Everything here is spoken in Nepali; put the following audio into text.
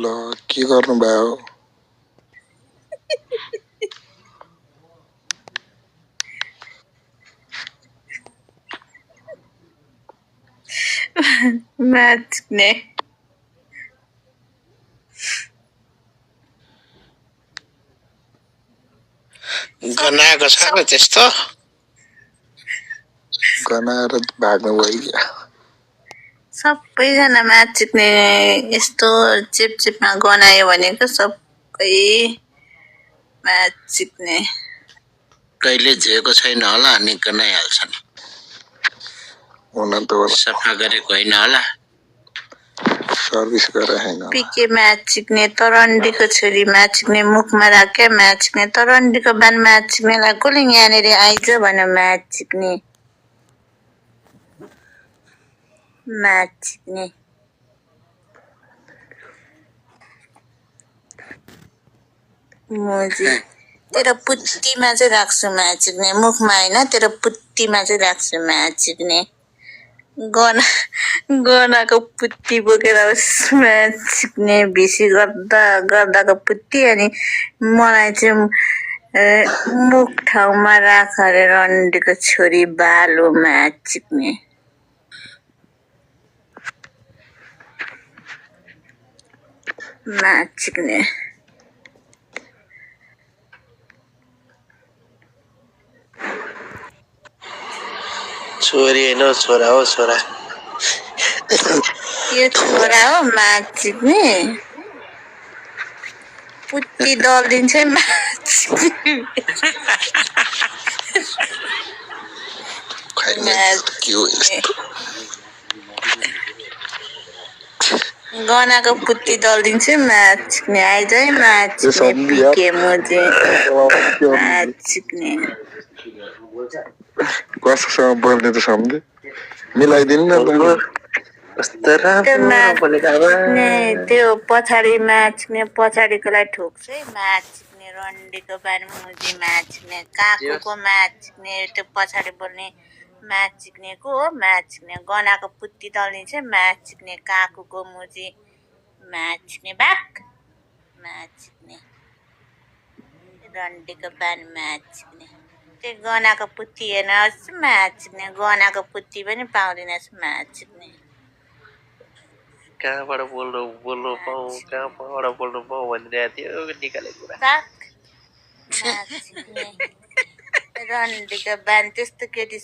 ल के गर्नु भयो म्याच ने गनाएको छ र त्यस्तो गनाएर भाग्नु भयो सबैजना म्याच जित्ने यस्तो चिपचिपमा गनायो भनेको सबै म्याच जित्ने कहिले झेको छैन होला अनि गनाइहाल्छन् हुन त होला सफा गरेको होइन होला सर्भिस गरे हैन पिके म्याच जित्ने तरण्डीको छोरी म्याच जित्ने मुखमा राखे म्याच जित्ने तरण्डीको बान म्याच जित्नेलाई कसले यहाँनिर आइज भनेर म्याच जित्ने म्याच जित्ने मोजी तेरो पुत्तीमा चाहिँ राख्छु म्याच जित्ने मुखमा होइन तेरो पुत्तीमा चाहिँ राख्छु म्याच जित्ने गनाको पुत्ती बोकेर म्याच जित्ने भिसी गर्दाको पुत्ती अनि मलाई चाहिँ मुख ठाउँमा राख अरे रन्डीको छोरी बालो म्याच जित्ने म्याच जित्ने छोरी होइन छोरा हो छोरा यो छोरा हो म्याच जित्ने पुत्ती दलिदिन्छ म्याच गनाको पुत्ती दलिदिन्छु म्याच जित्ने आइज है म्याच जित्ने पिके मोजे म्याच जित्ने कसैसँग बोल्ने त सम्झे मिलाइदिनु न त्यो पछाडि म्याच जित्ने पछाडिकोलाई ठोक्छ है म्याच जित्ने रन्डीको बारे मुजी म्याच जित्ने काकुको म्याच जित्ने त्यो पछाडि बोल्ने म्याच जित्नेको हो म्याच जित्ने गनाको पुत्ती दलिदिन्छ म्याच जित्ने काकुको मुजी म्याच जित्ने बाक म्याच जित्ने रन्डीको बान म्याच जित्ने त्यो गनाको पुत्ती हेर्नुहोस् म्याच जित्ने गनाको पुत्ती पनि पाउँदिनस् म्याच जित्ने कहाँबाट बोल्नु पाऊ कहाँबाट बोल्नु पाऊ भनिरहेको थियो निकालेको कुरा म्याच जित्ने रन्डीको बान त्यस्तो केटी